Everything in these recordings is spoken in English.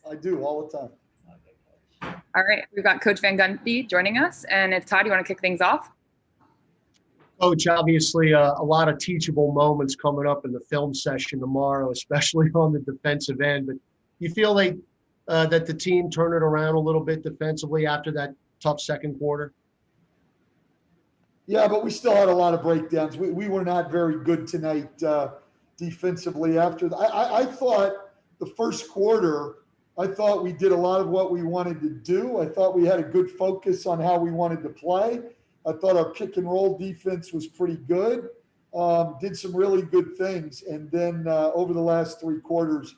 I do all the time. All right, we've got Coach Van Gundy joining us. And if Todd, you want to kick things off? Coach, obviously a lot of teachable moments coming up in the film session tomorrow, especially on the defensive end. But you feel like that the team turned it around a little bit defensively after that tough second quarter? Yeah, but we still had a lot of breakdowns. We were not very good tonight defensively. I thought the first quarter, I thought we did a lot of what we wanted to do. I thought we had a good focus on how we wanted to play. I thought our pick and roll defense was pretty good. Did some really good things. And then over the last three quarters,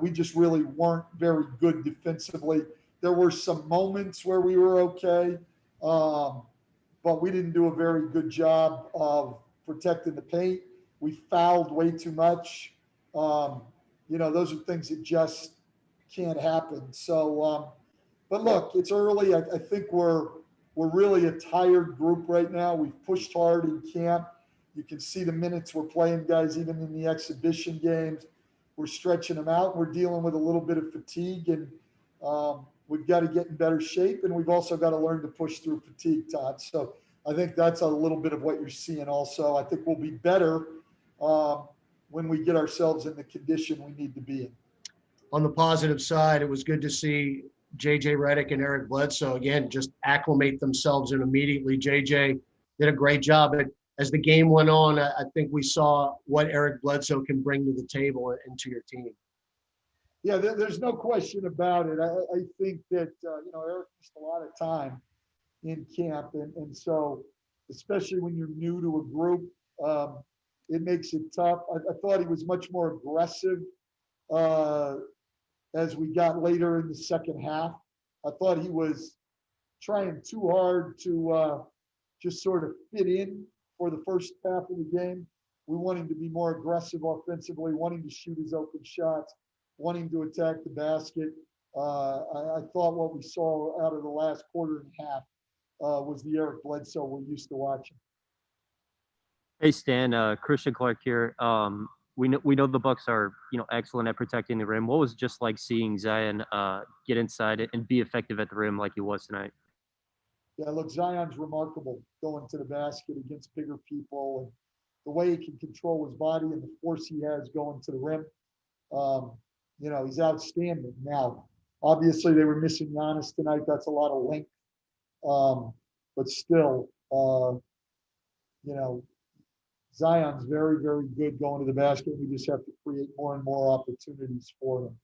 we just really weren't very good defensively. There were some moments where we were okay, but we didn't do a very good job of protecting the paint. We fouled way too much. Those are things that just can't happen. So, but look, it's early. I think we're really a tired group right now. We've pushed hard in camp. You can see the minutes we're playing, guys, even in the exhibition games. We're stretching them out. We're dealing with a little bit of fatigue, and we've got to get in better shape, and we've also got to learn to push through fatigue, Todd. So I think that's a little bit of what you're seeing also. I think we'll be better when we get ourselves in the condition we need to be in. On the positive side, it was good to see JJ Redick and Eric Bledsoe, again, just acclimate themselves in immediately. JJ did a great job. But as the game went on, I think we saw what Eric Bledsoe can bring to the table and to your team. Yeah, there's no question about it. I think that, Eric missed a lot of time in camp. And so, especially when you're new to a group, it makes it tough. I thought he was much more aggressive as we got later in the second half. I thought he was trying too hard to just sort of fit in for the first half of the game. We want him to be more aggressive offensively, wanting to shoot his open shots, wanting to attack the basket. I thought what we saw out of the last quarter and a half was the Eric Bledsoe we're used to watching. Hey Stan, Christian Clark here. We know the Bucks are excellent at protecting the rim. What was it just like seeing Zion get inside it and be effective at the rim like he was tonight? Yeah, look, Zion's remarkable going to the basket against bigger people, and the way he can control his body and the force he has going to the rim. He's outstanding. Now, obviously they were missing Giannis tonight. That's a lot of length. But still, Zion's very, very good going to the basket. We just have to create more and more opportunities for them.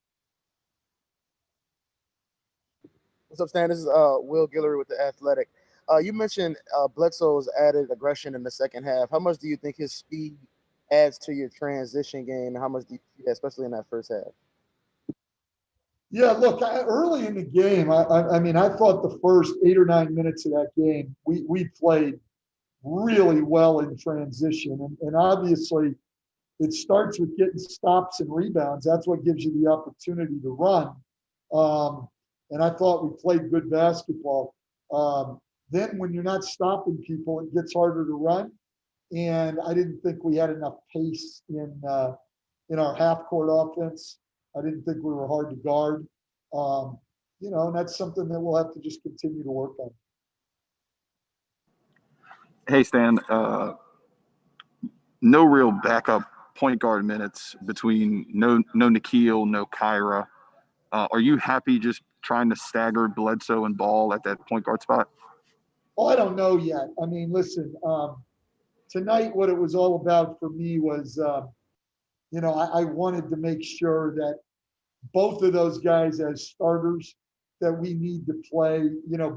What's up, Stan? This is Will Guillory with The Athletic. You mentioned Bledsoe's added aggression in the second half. How much do you think his speed adds to your transition game, and how much do you see that, especially in that first half? Yeah, look, early in the game, I thought the first 8 or 9 minutes of that game, we played really well in transition. And obviously, it starts with getting stops and rebounds. That's what gives you the opportunity to run. And I thought we played good basketball. Then when you're not stopping people, it gets harder to run. And I didn't think we had enough pace in our half-court offense. I didn't think we were hard to guard. And that's something that we'll have to just continue to work on. Hey, Stan, no real backup point guard minutes between no Nikhil, no Kyra. Are you happy just trying to stagger Bledsoe and Ball at that point guard spot? Well, I don't know yet. I mean, listen, tonight what it was all about for me was, I wanted to make sure that both of those guys as starters that we need to play,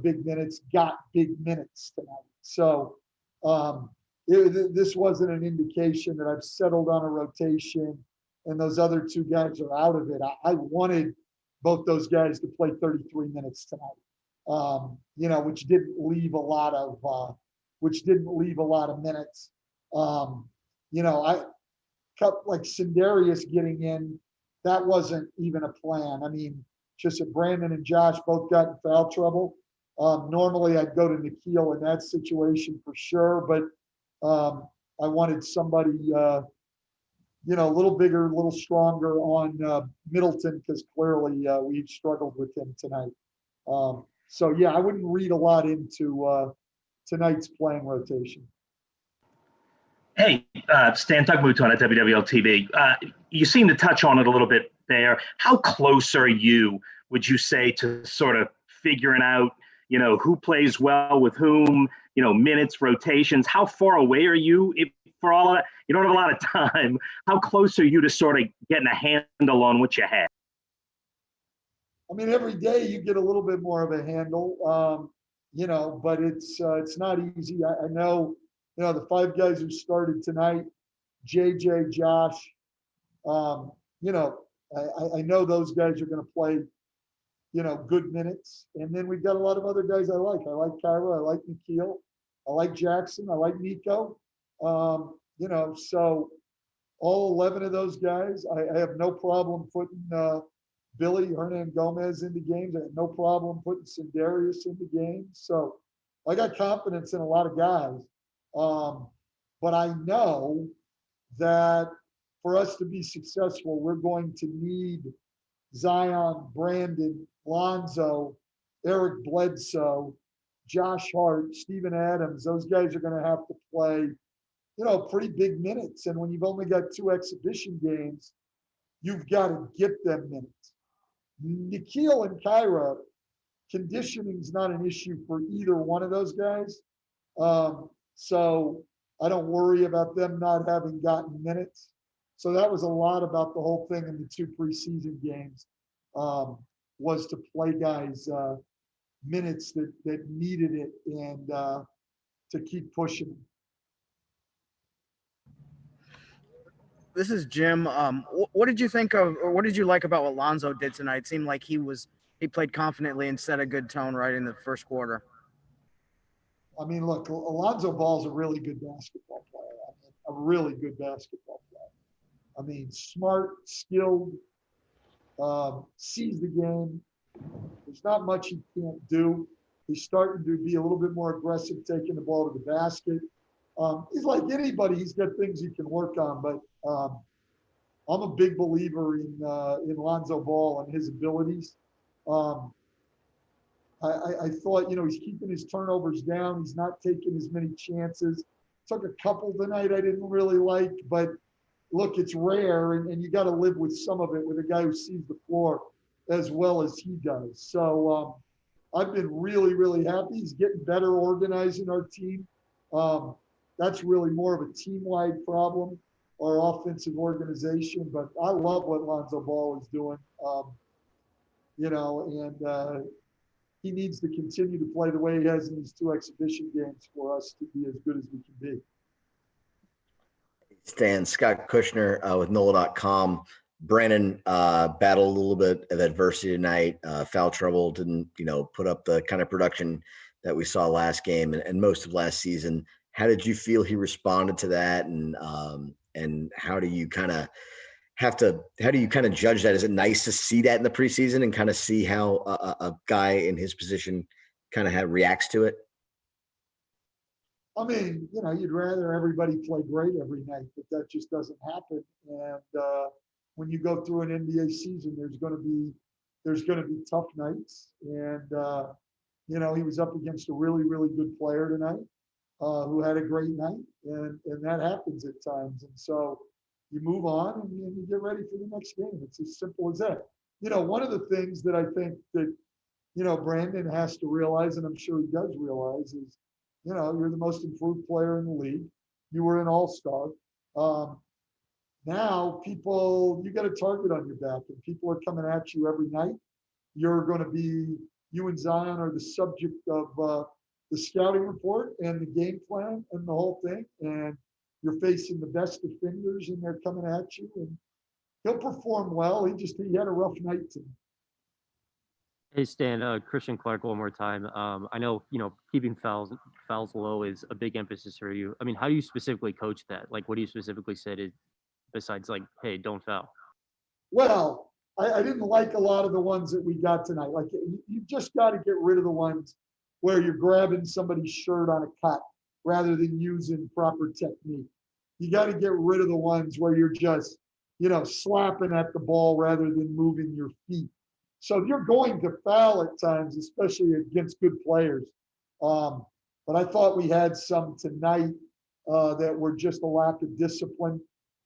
big minutes, got big minutes tonight. So this wasn't an indication that I've settled on a rotation and those other two guys are out of it. I wanted both those guys to play 33 minutes tonight, which didn't leave a lot of minutes. I cut like Sindarius getting in. That wasn't even a plan. I mean, just that Brandon and Josh both got in foul trouble. Normally I'd go to Nikhil in that situation for sure, but I wanted somebody a little bigger, a little stronger on Middleton, because clearly we've struggled with him tonight. So yeah, I wouldn't read a lot into tonight's playing rotation. Hey, Stan Tugmuton at WWL TV. You seem to touch on it a little bit there. How close are you, would you say, to sort of figuring out, who plays well with whom, minutes, rotations? How far away are you for all of that? You don't have a lot of time. How close are you to sort of getting a handle on what you have? I mean, every day you get a little bit more of a handle, but it's not easy. I know, the 5 guys who started tonight, JJ, Josh, I know those guys are going to play, good minutes. And then we've got a lot of other guys I like. I like Kyra. I like Nikhil. I like Jackson. I like Nico. So all 11 of those guys, I have no problem putting Billy Hernan Gomez into games. I have no problem putting Sindarius into games. So I got confidence in a lot of guys. But I know that for us to be successful, we're going to need Zion, Brandon, Lonzo, Eric Bledsoe, Josh Hart, Steven Adams. Those guys are going to have to play, pretty big minutes. And when you've only got 2 exhibition games, you've got to get them minutes. Nikhil and Kyra, conditioning is not an issue for either one of those guys. So I don't worry about them not having gotten minutes. So that was a lot about the whole thing in the 2 preseason games, was to play guys minutes that needed it and to keep pushing them. This is Jim. What did you think of, or what did you like about what Lonzo did tonight? It seemed like he played confidently and set a good tone right in the first quarter. I mean, look, Lonzo Ball's a really good basketball player. I mean, a really good basketball player. I mean, smart, skilled, sees the game. There's not much he can't do. He's starting to be a little bit more aggressive, taking the ball to the basket. He's like anybody. He's got things he can work on, but I'm a big believer in Lonzo Ball and his abilities. I thought, he's keeping his turnovers down. He's not taking as many chances. Took a couple tonight I didn't really like, but look, it's rare, and you got to live with some of it with a guy who sees the floor as well as he does. So I've been really, really happy. He's getting better organizing our team. That's really more of a team-wide problem, our offensive organization. But I love what Lonzo Ball is doing, and he needs to continue to play the way he has in these 2 exhibition games for us to be as good as we can be. Stan, Scott Kushner with NOLA.com. Brandon battled a little bit of adversity tonight, foul trouble, didn't, put up the kind of production that we saw last game and most of last season. How did you feel he responded to that? And how do you kind of judge that? Is it nice to see that in the preseason and kind of see how a guy in his position kind of reacts to it? I mean, you'd rather everybody play great every night, but that just doesn't happen. And when you go through an NBA season, there's going to be tough nights. And he was up against a really, really good player tonight who had a great night, and that happens at times. And so you move on and you get ready for the next game. It's as simple as that. One of the things that I think that Brandon has to realize, and I'm sure he does realize, is you're the most improved player in the league. You were an all-star. Now you got a target on your back, and people are coming at you every night. You and Zion are the subject of the scouting report and the game plan and the whole thing. And you're facing the best defenders, and they're coming at you. And he'll perform well. He had a rough night tonight. Hey Stan, Christian Clark one more time. I know keeping fouls low is a big emphasis for you. I mean, how do you specifically coach that? Like, what do you specifically say besides like, hey, don't foul? Well, I didn't like a lot of the ones that we got tonight. Like, you just got to get rid of the ones where you're grabbing somebody's shirt on a cut rather than using proper technique. You got to get rid of the ones where you're just, slapping at the ball rather than moving your feet. So you're going to foul at times, especially against good players. But I thought we had some tonight that were just a lack of discipline.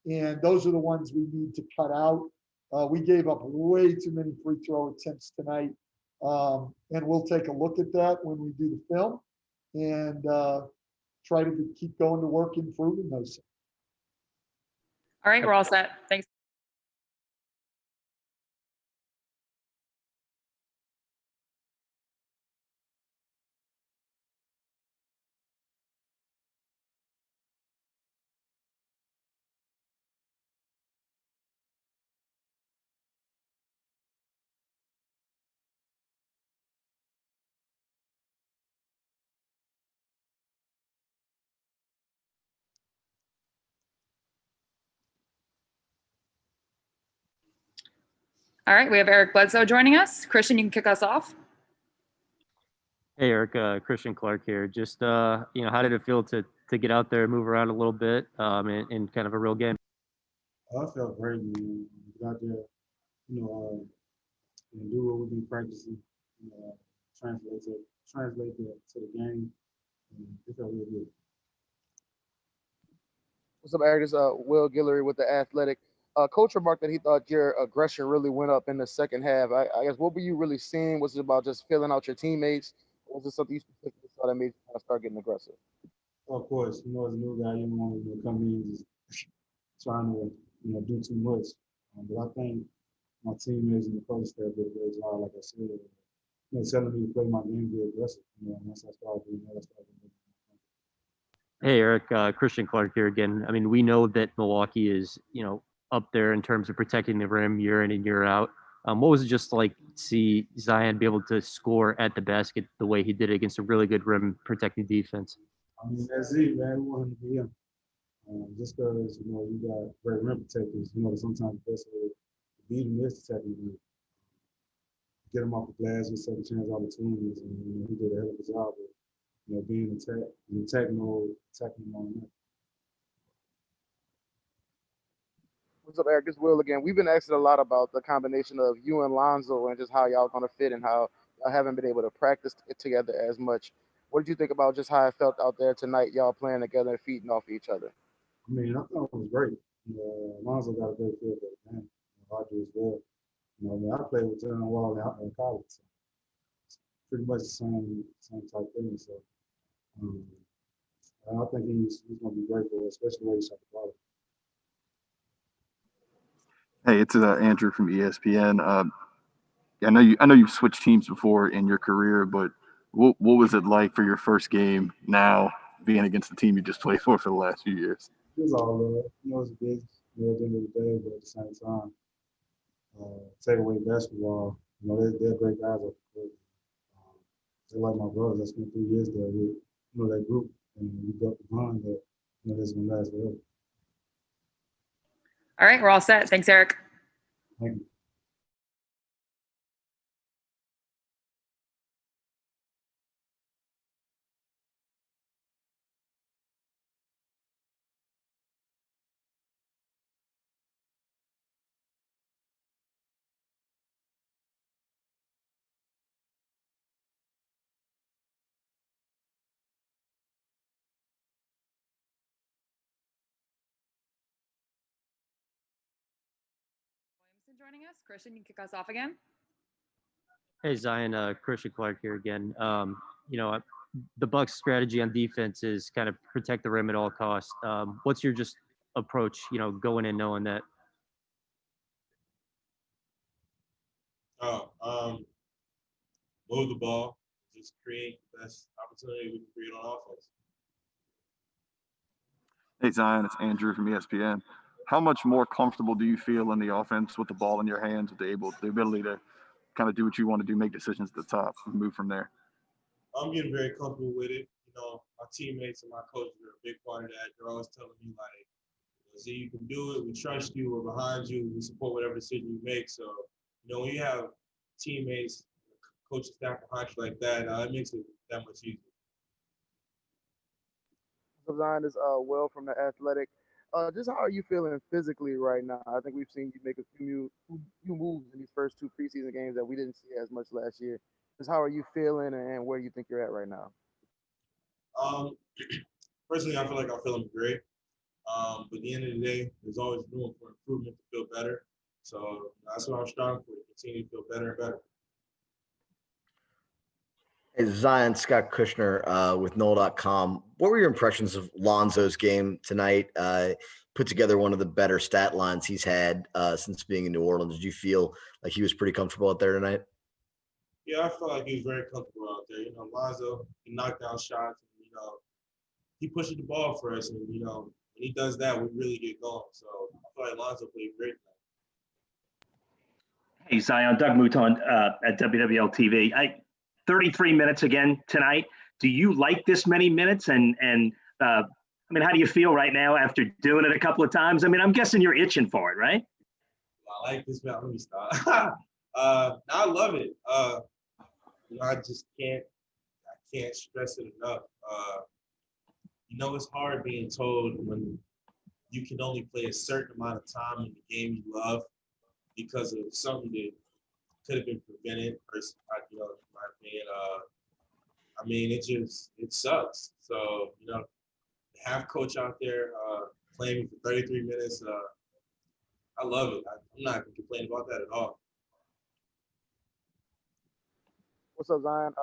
And those are the ones we need to cut out. We gave up way too many free throw attempts tonight. And we'll take a look at that when we do the film and try to keep going to work improving those things. All right, we're all set. Thanks. All right, we have Eric Bledsoe joining us. Christian, you can kick us off. Hey, Eric, Christian Clark here. Just, how did it feel to get out there, move around a little bit in kind of a real game? I felt great, man. Get out there, and do what we've been practicing, translate to the game, and it felt really good. What's up, Eric? This is Will Guillory with The Athletic. Coach remarked that he thought your aggression really went up in the second half. I guess, what were you really seeing? Was it about just filling out your teammates? Or was it something you specifically saw that made you kind of start getting aggressive? Of course, as a new guy, you don't want to come in just trying to, do too much. But I think my teammates and the coach staff did a great job, like I said, telling me to play my game, be aggressive. Once I started doing that, I started doing that. Hey, Eric, Christian Clark here again. I mean, we know that Milwaukee is, up there in terms of protecting the rim year in and year out. What was it just like to see Zion be able to score at the basket the way he did against a really good rim protecting defense? I mean, that's it, man. We want him to be him. Just because, you got great rim protectors, sometimes the best way to beat him is to tackle him. Get him off the glass with second chance opportunities. And he did a hell of a job of, being in attack mode, attacking him on that. What's up, Eric? This is Will again. We've been asking a lot about the combination of you and Lonzo and just how y'all going to fit and how y'all haven't been able to practice it together as much. What did you think about just how it felt out there tonight, y'all playing together and feeding off each other? I mean, I thought it was great. Lonzo got a great feel for the game. I do as well. I played with John Wall in college. So it's pretty much the same type thing. So I think he's going to be great for us, especially the way he shot the ball. Hey, it's Andrew from ESPN. I know you've switched teams before in your career, but what was it like for your first game now being against the team you just played for the last few years? It was all love. It's big at the end of the day, but at the same time, take away basketball, they're great guys up there. They're like my brothers. I spent 3 years there with, that group, and we built the bond that, that's going to last forever. All right, we're all set. Thanks, Eric. Thank you. Williamson joining us. Christian, you can kick us off again. Hey, Zion, Christian Clark here again. The Bucks' strategy on defense is kind of protect the rim at all costs. What's your just approach, going in knowing that? Move the ball, just create the best opportunity we can create on offense. Hey, Zion, it's Andrew from ESPN. How much more comfortable do you feel in the offense with the ball in your hands, with the ability to kind of do what you want to do, make decisions at the top, and move from there? I'm getting very comfortable with it. My teammates and my coaches are a big part of that. They're always telling me, Z, you can do it. We trust you. We're behind you. We support whatever decision you make. So, when you have teammates, coaching staff behind you like that, it makes it that much easier. Zion is Will from The Athletic. just how are you feeling physically right now? I think we've seen you make a few moves in these first two preseason games that we didn't see as much last year. Just how are you feeling, and where do you think you're at right now? Um, Personally, I feel like I'm feeling great. But at the end of the day, there's always room for improvement to feel better. So that's what I'm striving for, to continue to feel better and better. Hey, Zion, Scott Kushner with Noel.com. What were your impressions of Lonzo's game tonight? Put together one of the better stat lines he's had since being in New Orleans. Did you feel like he was pretty comfortable out there tonight? Yeah, I feel like he was very comfortable out there. Lonzo, he knocked down shots. And, he pushes the ball for us. And, when he does that, we really get going. So I feel like Lonzo played great tonight. Hey, Zion, Doug Mouton at WWL TV. 33 minutes again tonight. Do you like this many minutes? And how do you feel right now after doing it a couple of times? I'm guessing you're itching for it, right? I like this, man. Let me stop. I love it. I just can't stress it enough. It's hard being told when you can only play a certain amount of time in the game you love because of something that could have been prevented. In my opinion, it sucks. So, to have coach out there playing me for 33 minutes, I love it. I'm not going to complain about that at all. What's up, Zion?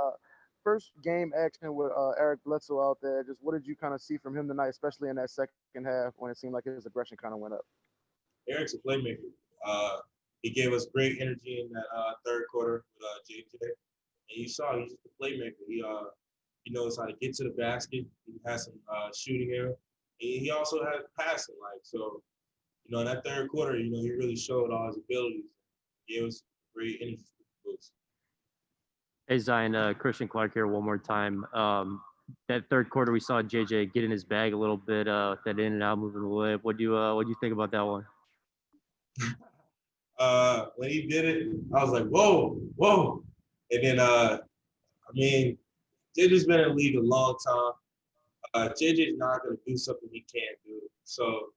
First game action with Eric Bledsoe out there. Just what did you kind of see from him tonight, especially in that second half when it seemed like his aggression kind of went up? Eric's a playmaker. He gave us great energy in that third quarter with JJ. And you saw he's just a playmaker. He knows how to get to the basket. He has some shooting there. And he also has passing. In that third quarter, he really showed all his abilities. He gave us great energy boost. Hey, Zion, Christian Clark here one more time. That third quarter, we saw JJ get in his bag a little bit, that in and out moving the lip. What do you think about that one? When he did it, I was like, whoa. And then, JJ's been in the league a long time. JJ's not going to do something he can't do. So,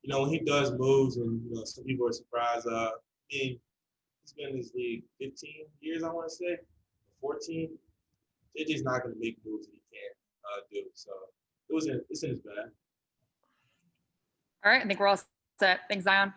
when he does moves and, some people are surprised. He's been in this league 15 years, I want to say, 14. JJ's not going to make moves that he can't do. So it's in his bag. All right, I think we're all set. Thanks, Zion.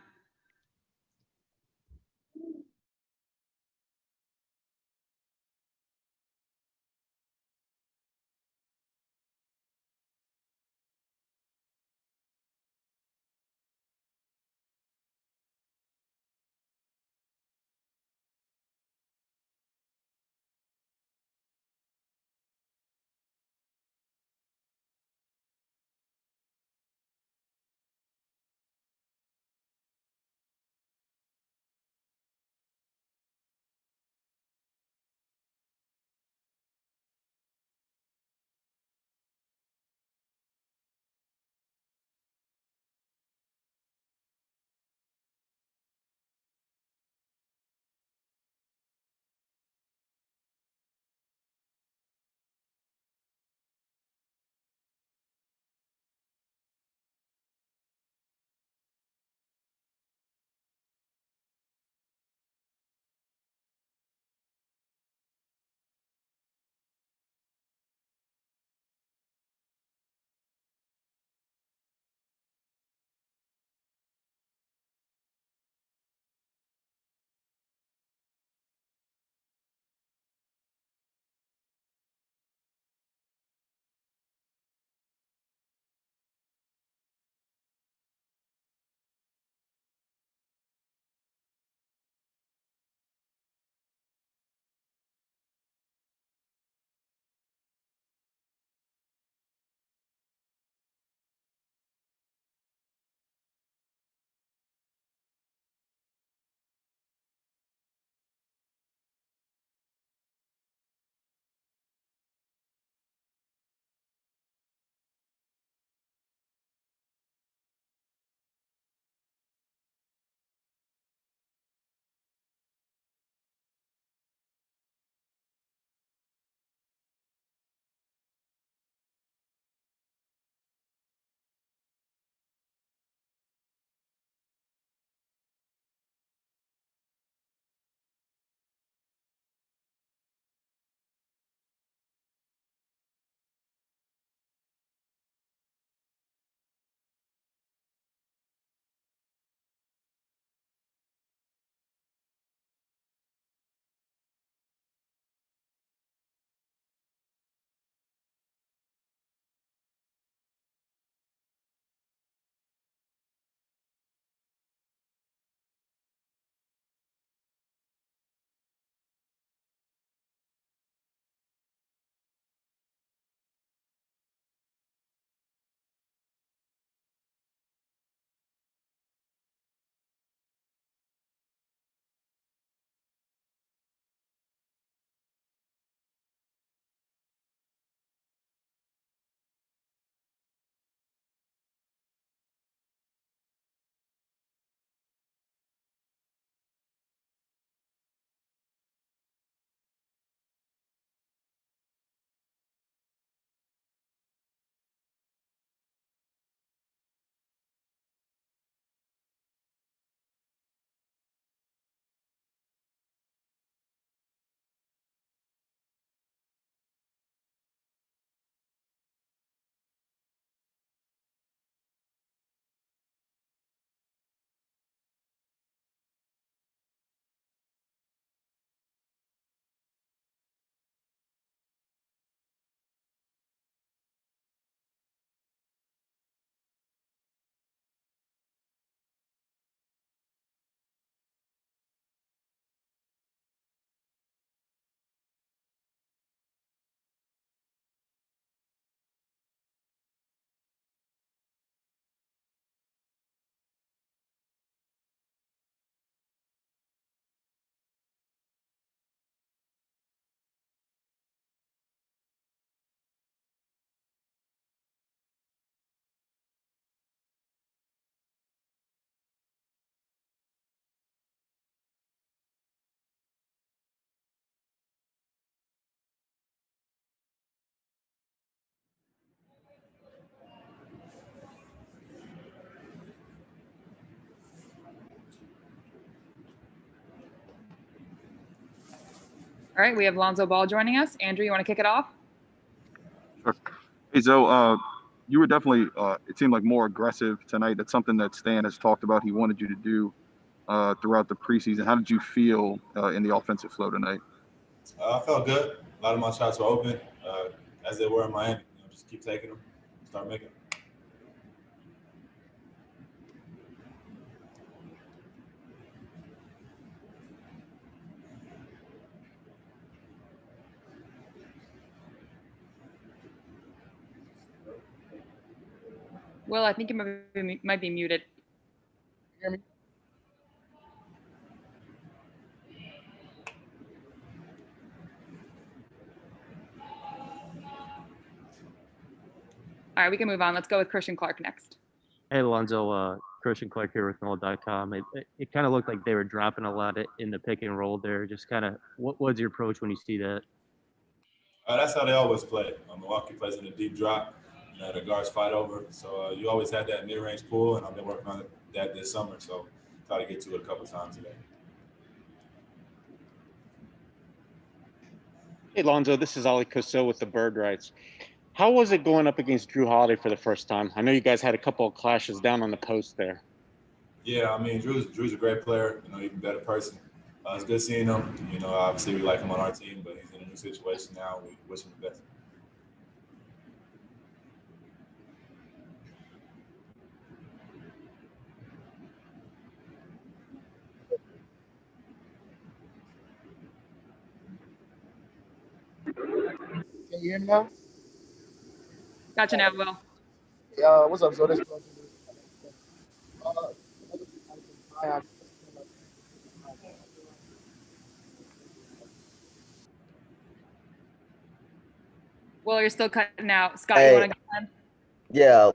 All right, we have Lonzo Ball joining us. Andrew, you want to kick it off? Sure. Hey, Zoe, you were definitely, it seemed like more aggressive tonight. That's something that Stan has talked about he wanted you to do throughout the preseason. How did you feel in the offensive flow tonight? I felt good. A lot of my shots were open, as they were in Miami. Just keep taking them, start making them. Will, I think you might be muted. You hear me? All right, we can move on. Let's go with Christian Clark next. Hey, Alonzo, Christian Clark here with Nola.com. It kind of looked like they were dropping a lot in the pick and roll there. Just kind of, what's your approach when you see that? That's how they always play. Milwaukee plays in a deep drop. The guards fight over. So you always had that mid-range pull, and I've been working on that this summer. So try to get to it a couple times today. Hey, Lonzo, this is Ali Coso with the Bird Rights. How was it going up against Drew Holiday for the first time? I know you guys had a couple of clashes down on the post there. Yeah, Drew's a great player, even better person. It's good seeing him. Obviously we like him on our team, but he's in a new situation now. We wish him the best. Can you hear me now? Gotcha now, Will. What's up, Zoe? Will, you're still cutting out. Scott, Hey. you want to go ahead? Yeah,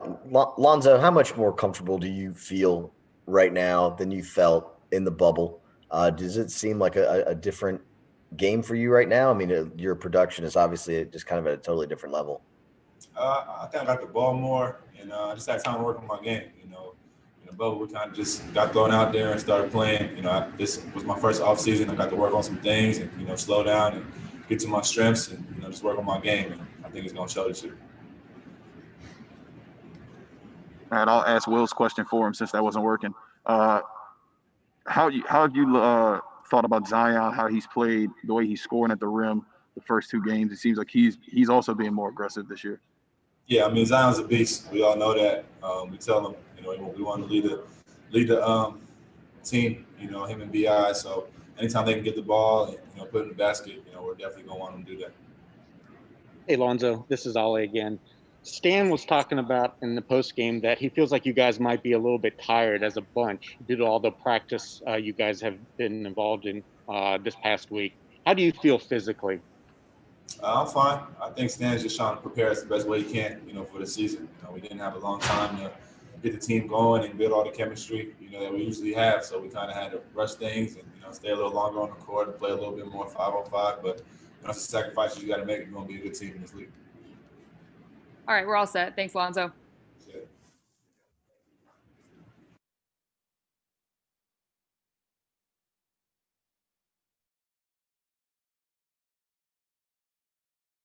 Lonzo, how much more comfortable do you feel right now than you felt in the bubble? Does it seem like a different game for you right now? I mean, your production is obviously just kind of at a totally different level. I think I got the ball more, and I just had time to work on my game. In the bubble, we kind of just got thrown out there and started playing. This was my first off season. I got to work on some things and slow down and get to my strengths and just work on my game. And I think it's going to show this year. All right, I'll ask Will's question for him since that wasn't working. How have you thought about Zion, how he's played, the way he's scoring at the rim the first two games? It seems like he's also being more aggressive this year. Yeah, Zion's a beast. We all know that. We tell him, we want to lead the team. Him and Bi. So anytime they can get the ball and put it in the basket, we're definitely gonna want them to do that. Hey, Lonzo, this is Ali again. Stan was talking about in the post game that he feels like you guys might be a little bit tired as a bunch due to all the practice you guys have been involved in this past week. How do you feel physically? I'm fine. I think Stan's just trying to prepare us the best way he can, for the season. We didn't have a long time to get the team going and build all the chemistry, that we usually have. So we kind of had to rush things and, stay a little longer on the court and play a little bit more 5-on-5. But that's the sacrifices you got to make if you want to be a good team in this league. All right, we're all set. Thanks, Lonzo.